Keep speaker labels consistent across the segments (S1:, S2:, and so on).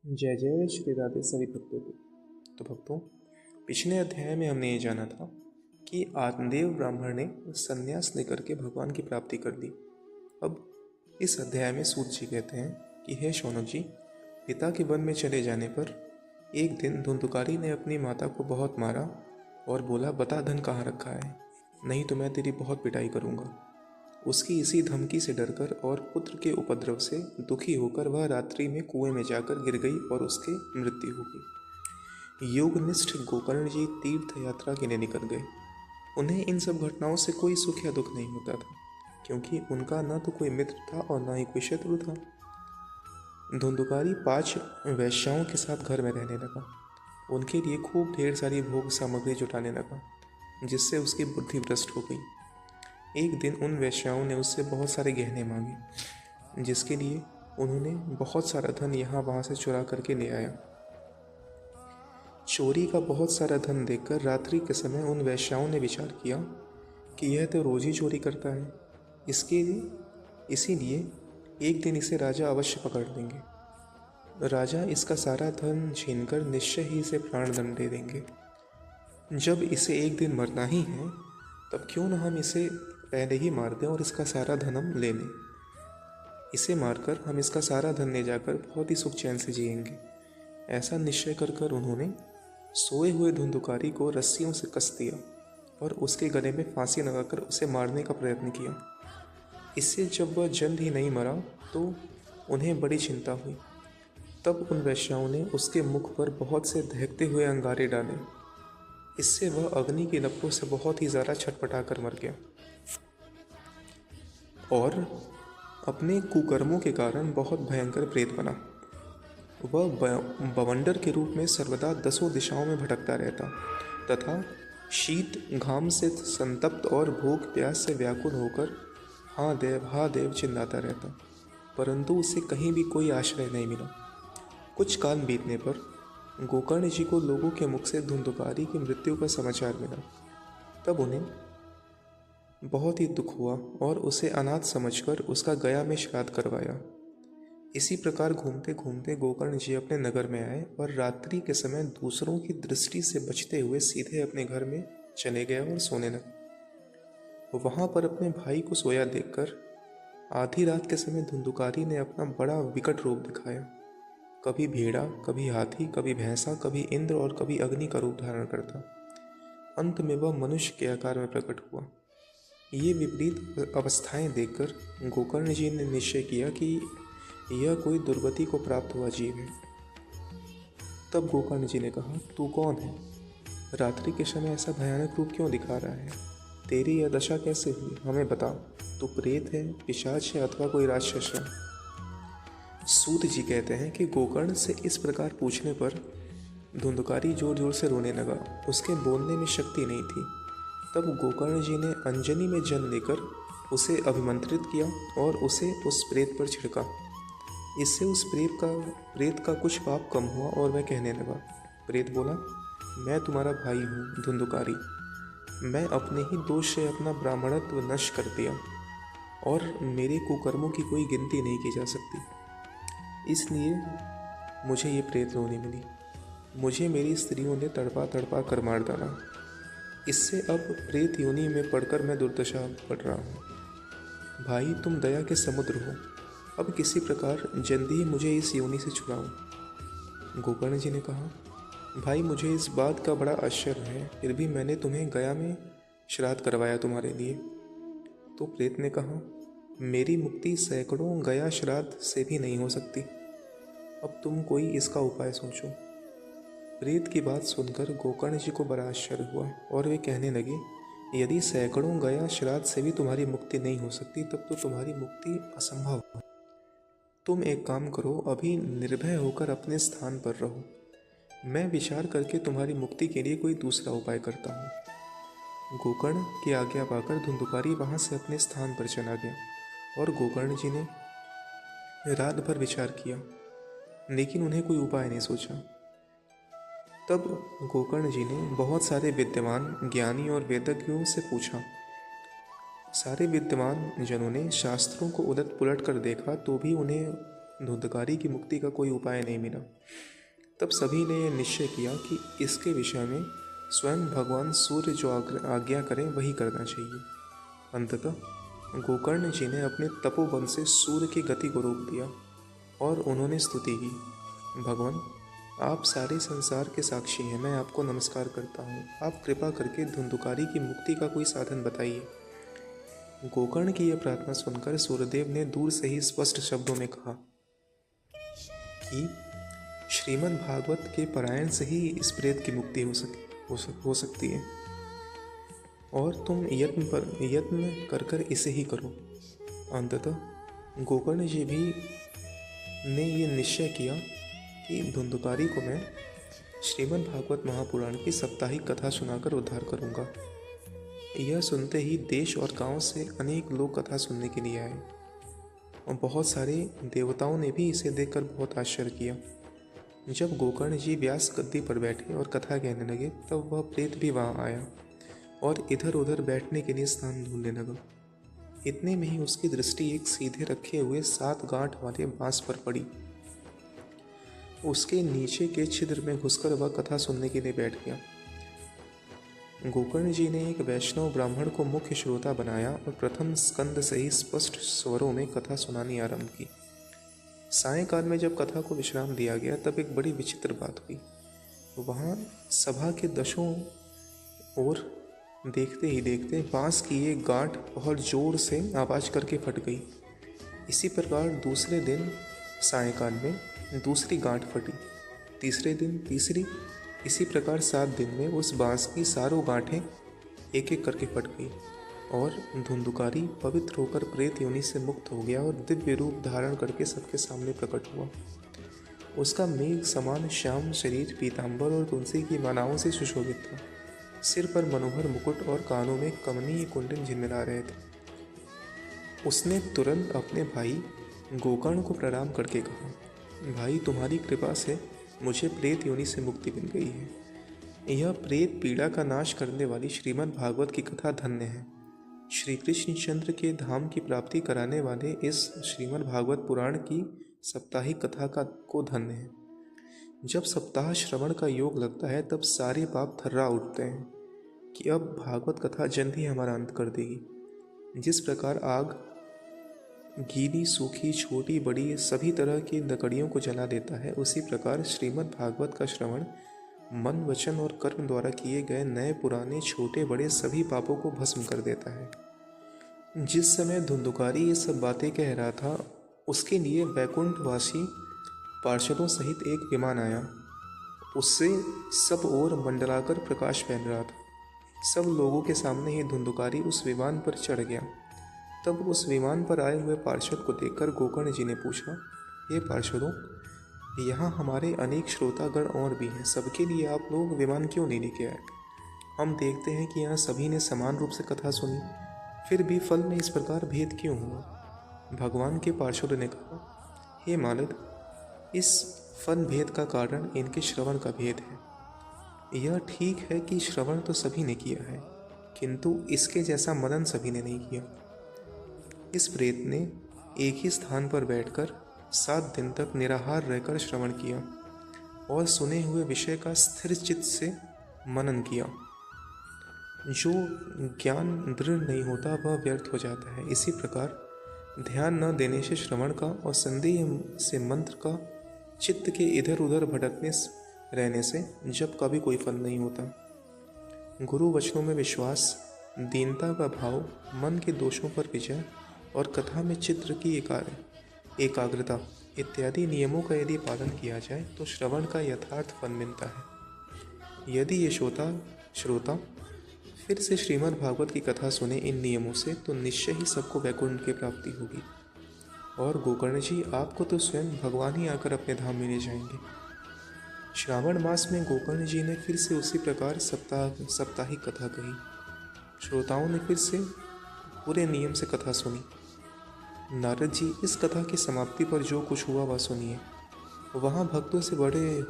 S1: जय जय श्री राधे सभी भक्तों को। तो भक्तों, पिछले अध्याय में हमने ये जाना था कि आत्मदेव ब्राह्मण ने संन्यास लेकर के भगवान की प्राप्ति कर ली। अब इस अध्याय में सूत जी कहते हैं कि हे शौनक जी, पिता के वन में चले जाने पर एक दिन धुंधुकारी ने अपनी माता को बहुत मारा और बोला, बता धन कहाँ रखा है, नहीं तो मैं तेरी बहुत पिटाई करूँगा। उसकी इसी धमकी से डरकर और पुत्र के उपद्रव से दुखी होकर वह रात्रि में कुएं में जाकर गिर गई और उसकी मृत्यु हो गई। योगनिष्ठ गोकर्ण जी तीर्थ यात्रा के लिए निकल गए। उन्हें इन सब घटनाओं से कोई सुख या दुख नहीं होता था, क्योंकि उनका न तो कोई मित्र था और न ही कोई शत्रु था। धुंधुकारी 5 वैश्याओं के साथ घर में रहने लगा। उनके लिए खूब ढेर सारी भोग सामग्री जुटाने लगा, जिससे उसकी बुद्धि भ्रष्ट हो गई। एक दिन उन वैश्याओं ने उससे बहुत सारे गहने मांगे, जिसके लिए उन्होंने बहुत सारा धन यहाँ वहाँ से चुरा करके ले आया। चोरी का बहुत सारा धन देखकर रात्रि के समय उन वैश्याओं ने विचार किया कि यह तो रोज ही चोरी करता है, इसीलिए एक दिन इसे राजा अवश्य पकड़ लेंगे। राजा इसका सारा धन छीनकर निश्चय ही इसे प्राणदंड दे देंगे। जब इसे एक दिन मरना ही है, तब क्यों न हम इसे पहले ही मार दें और इसका सारा धन हम ले लें। इसे मारकर हम इसका सारा धन ले जाकर बहुत ही सुख चैन से जिएंगे। ऐसा निश्चय कर उन्होंने सोए हुए धुंधुकारी को रस्सियों से कस दिया और उसके गले में फांसी लगाकर उसे मारने का प्रयत्न किया। इससे जब वह जल्द ही नहीं मरा तो उन्हें बड़ी चिंता हुई। तब उन वैश्याओं ने उसके मुख पर बहुत से दहकते हुए अंगारे डाले। इससे वह अग्नि की लपटों से बहुत ही ज़्यादा छटपटा कर मर गया और अपने कुकर्मों के कारण बहुत भयंकर प्रेत बना। वह बवंडर के रूप में सर्वदा 10 दिशाओं में भटकता रहता तथा शीत घाम से संतप्त और भूख प्यास से व्याकुल होकर हाँ देव चिल्लाता रहता, परंतु उसे कहीं भी कोई आश्रय नहीं मिला। कुछ काल बीतने पर गोकर्ण जी को लोगों के मुख से धुंधुकारी की मृत्यु का समाचार मिला। तब उन्हें बहुत ही दुख हुआ और उसे अनाथ समझकर उसका गया में श्राद्ध करवाया। इसी प्रकार घूमते घूमते गोकर्ण जी अपने नगर में आए और रात्रि के समय दूसरों की दृष्टि से बचते हुए सीधे अपने घर में चले गए और सोने लगे। वहां पर अपने भाई को सोया देखकर आधी रात के समय धुंधुकारी ने अपना बड़ा विकट रूप दिखाया। कभी भेड़ा, कभी हाथी, कभी भैंसा, कभी इंद्र और कभी अग्नि का रूप धारण करता। अंत में वह मनुष्य के आकार में प्रकट हुआ। ये विपरीत अवस्थाएं देखकर गोकर्ण जी ने निश्चय किया कि यह कोई दुर्गति को प्राप्त हुआ जीव है। तब गोकर्ण जी ने कहा, तू कौन है? रात्रि के समय ऐसा भयानक रूप क्यों दिखा रहा है? तेरी यह दशा कैसे हुई, हमें बता। तू प्रेत है, पिशाच है अथवा कोई राक्षस है? सूत जी कहते हैं कि गोकर्ण से इस प्रकार पूछने पर धुंधुकारी जोर जोर से रोने लगा। उसके बोलने में शक्ति नहीं थी। तब गोकर्ण जी ने अंजनी में जल लेकर उसे अभिमंत्रित किया और उसे उस प्रेत पर छिड़का। इससे उस प्रेत का कुछ पाप कम हुआ और वह कहने लगा। प्रेत बोला, मैं तुम्हारा भाई हूँ धुंधुकारी। मैं अपने ही दोष से अपना ब्राह्मणत्व नष्ट कर दिया और मेरे कुकर्मों की कोई गिनती नहीं की जा सकती, इसलिए मुझे ये प्रेत रोनी मिली। मुझे मेरी स्त्रियों ने तड़पा तड़पा कर मार डाला। इससे अब प्रेत योनि में पड़कर मैं दुर्दशा पड़ रहा हूँ। भाई, तुम दया के समुद्र हो, अब किसी प्रकार जल्दी ही मुझे इस योनि से छुड़ाओ। गोकर्ण जी ने कहा, भाई, मुझे इस बात का बड़ा आश्चर्य है, फिर भी मैंने तुम्हें गया में श्राद्ध करवाया तुम्हारे लिए। तो प्रेत ने कहा, मेरी मुक्ति सैकड़ों गया श्राद्ध से भी नहीं हो सकती। अब तुम कोई इसका उपाय सोचो। प्रेत की बात सुनकर गोकर्ण जी को बड़ा आश्चर्य हुआ और वे कहने लगे, यदि सैकड़ों गया श्राद्ध से भी तुम्हारी मुक्ति नहीं हो सकती, तब तो तुम्हारी मुक्ति असंभव है। तुम एक काम करो, अभी निर्भय होकर अपने स्थान पर रहो। मैं विचार करके तुम्हारी मुक्ति के लिए कोई दूसरा उपाय करता हूँ। गोकर्ण की आज्ञा पाकर धुंधुकारी वहाँ से अपने स्थान पर चला गया और गोकर्ण जी ने रात भर विचार किया, लेकिन उन्हें कोई उपाय नहीं सोचा। तब गोकर्ण जी ने बहुत सारे विद्वान, ज्ञानी और वेदज्ञों से पूछा। सारे विद्वान जनों ने शास्त्रों को उलट पुलट कर देखा तो भी उन्हें धुंधकारी की मुक्ति का कोई उपाय नहीं मिला। तब सभी ने यह निश्चय किया कि इसके विषय में स्वयं भगवान सूर्य जो आज्ञा करें वही करना चाहिए। अंततः गोकर्ण जी ने अपने तपोबल से सूर्य की गति को रोक दिया और उन्होंने स्तुति की, भगवान आप सारे संसार के साक्षी हैं, मैं आपको नमस्कार करता हूँ। आप कृपा करके धुंधुकारी की मुक्ति का कोई साधन बताइए। गोकर्ण की यह प्रार्थना सुनकर सूर्यदेव ने दूर से ही स्पष्ट शब्दों में कहा कि श्रीमद् भागवत के पारायण से ही इस प्रेत की मुक्ति हो सकती है और तुम यत्न कर इसे ही करो। अंततः गोकर्ण जी भी ने ये निश्चय किया कि धुंधुकारी को मैं श्रीमद् भागवत महापुराण की साप्ताहिक कथा सुनाकर उद्धार करूंगा। यह सुनते ही देश और गांव से अनेक लोग कथा सुनने के लिए आए और बहुत सारे देवताओं ने भी इसे देखकर बहुत आश्चर्य किया। जब गोकर्ण जी व्यास गद्दी पर बैठे और कथा कहने लगे तब वह प्रेत भी वहां आया और इधर उधर बैठने के लिए स्थान ढूंढने लगा। इतने में ही उसकी दृष्टि एक सीधे रखे हुए 7 गांठ वाले बांस पर पड़ी। उसके नीचे के छिद्र में घुसकर वह कथा सुनने के लिए बैठ गया। गोकर्ण जी ने एक वैष्णव ब्राह्मण को मुख्य श्रोता बनाया और प्रथम स्कंद से ही स्पष्ट स्वरों में कथा सुनानी आरंभ की। सायंकाल में जब कथा को विश्राम दिया गया तब एक बड़ी विचित्र बात हुई। वहाँ सभा के दशों ओर देखते ही देखते बांस की एक गांठ बहुत जोर से आवाज करके फट गई। इसी प्रकार दूसरे दिन सायंकाल में दूसरी गांठ फटी, तीसरे दिन तीसरी, इसी प्रकार 7 दिन में उस बांस की सारों गांठें एक एक करके फट गई और धुंधुकारी पवित्र होकर प्रेत योनि से मुक्त हो गया और दिव्य रूप धारण करके सबके सामने प्रकट हुआ। उसका मेघ समान श्याम शरीर पीतांबर और तुलसी की मालाओं से सुशोभित था। सिर पर मनोहर मुकुट और कानों में कमनीय कुंडल झिलमिला रहे थे। उसने तुरंत अपने भाई गोकर्ण को प्रणाम करके कहा, भाई तुम्हारी कृपा से मुझे प्रेत योनि से मुक्ति मिल गई है। यह प्रेत पीड़ा का नाश करने वाली श्रीमद् भागवत की कथा धन्य है। श्री कृष्णचंद्र के धाम की प्राप्ति कराने वाले इस श्रीमद् भागवत पुराण की साप्ताहिक कथा को धन्य है। जब सप्ताह श्रवण का योग लगता है तब सारे पाप थर्रा उठते हैं कि अब भागवत कथा जल्द ही हमारा अंत कर देगी। जिस प्रकार आग गीली सूखी छोटी बड़ी सभी तरह की लकड़ियों को जला देता है, उसी प्रकार श्रीमद् भागवत का श्रवण मन वचन और कर्म द्वारा किए गए नए पुराने छोटे बड़े सभी पापों को भस्म कर देता है। जिस समय धुंधुकारी ये सब बातें कह रहा था उसके लिए वैकुंठवासी पार्षदों सहित एक विमान आया। उससे सब ओर मंडलाकर प्रकाश फैल रहा था। सब लोगों के सामने ही धुंधुकारी उस विमान पर चढ़ गया। तब उस विमान पर आए हुए पार्षद को देखकर गोकर्ण जी ने पूछा, हे पार्षदों, यहाँ हमारे अनेक श्रोतागण और भी हैं, सबके लिए आप लोग विमान क्यों नहीं लेके आए? हम देखते हैं कि यहाँ सभी ने समान रूप से कथा सुनी, फिर भी फल में इस प्रकार भेद क्यों हुआ? भगवान के पार्षद ने कहा, हे मालद, इस फल भेद का कारण इनके श्रवण का भेद है। यह ठीक है कि श्रवण तो सभी ने किया है, किंतु इसके जैसा मनन सभी ने नहीं किया। इस प्रेत ने एक ही स्थान पर बैठकर 7 दिन तक निराहार रहकर श्रवण किया और सुने हुए विषय का स्थिर चित्त से मनन किया। जो ज्ञान दृढ़ नहीं होता वह व्यर्थ हो जाता है। इसी प्रकार ध्यान न देने से श्रवण का और संदेह से मंत्र का चित्त के इधर उधर भटकने रहने से जब का भी कोई फल नहीं होता। गुरु वचनों में विश्वास, दीनता का भाव, मन के दोषों पर विजय और कथा में चित्र की एकाग्रता इत्यादि नियमों का यदि पालन किया जाए तो श्रवण का यथार्थ फल मिलता है। यदि ये श्रोता फिर से श्रीमद् भागवत की कथा सुने इन नियमों से तो निश्चय ही सबको वैकुंठ की प्राप्ति होगी। और गोकर्ण जी, आपको तो स्वयं भगवान ही आकर अपने धाम में ले जाएंगे। श्रावण मास में गोकर्ण जी ने फिर से उसी प्रकार साप्ताहिक कथा कही। श्रोताओं ने फिर से पूरे नियम से कथा सुनी। नारद जी, इस कथा की समाप्ति पर जो कुछ हुआ वह सुनिए। वहाँ भक्तों से भरे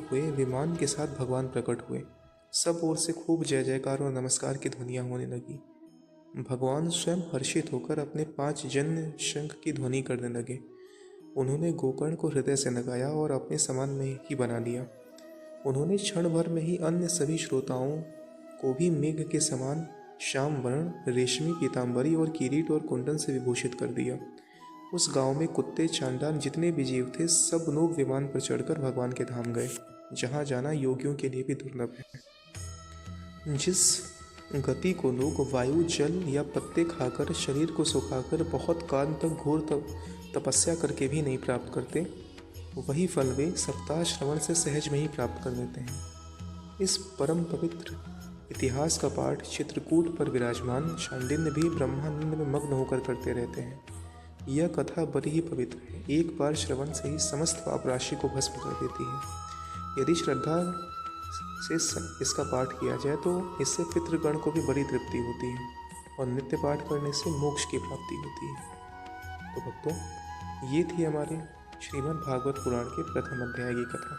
S1: हुए विमान के साथ भगवान प्रकट हुए। सब ओर से खूब जय जयकार और नमस्कार की ध्वनियाँ होने लगी। भगवान स्वयं हर्षित होकर अपने 5 जन्य शंख की ध्वनि करने लगे। उन्होंने गोकर्ण को हृदय से लगाया और अपने समान में ही बना लिया। उन्होंने क्षण भर में ही अन्य सभी श्रोताओं को भी मेघ के समान श्याम वर्ण, रेशमी पीताम्बरी और किरीट और कुंडल से विभूषित कर दिया। उस गांव में कुत्ते, चांडाल जितने भी जीव थे, सब लोग विमान पर चढ़कर भगवान के धाम गए, जहां जाना योगियों के लिए भी दुर्लभ है। जिस गति को लोग वायु, जल या पत्ते खाकर, शरीर को सुखाकर, बहुत काल तक घोर तपस्या करके भी नहीं प्राप्त करते, वही फल वे सप्ताह श्रवण से सहज में ही प्राप्त कर लेते हैं। इस परम पवित्र इतिहास का पाठ चित्रकूट पर विराजमान शांडिल्य भी ब्रह्मानंद में मग्न होकर करते रहते हैं। यह कथा बड़ी ही पवित्र है, एक बार श्रवण से ही समस्त पाप राशि को भस्म कर देती है। यदि श्रद्धा से इसका पाठ किया जाए तो इससे पितृगण को भी बड़ी तृप्ति होती है और नित्य पाठ करने से मोक्ष की प्राप्ति होती है। तो भक्तों, ये थी हमारे श्रीमद् भागवत पुराण के प्रथम अध्याय की कथा।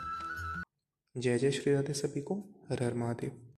S1: जय जय श्री राधे सभी को। हर हर महादेव।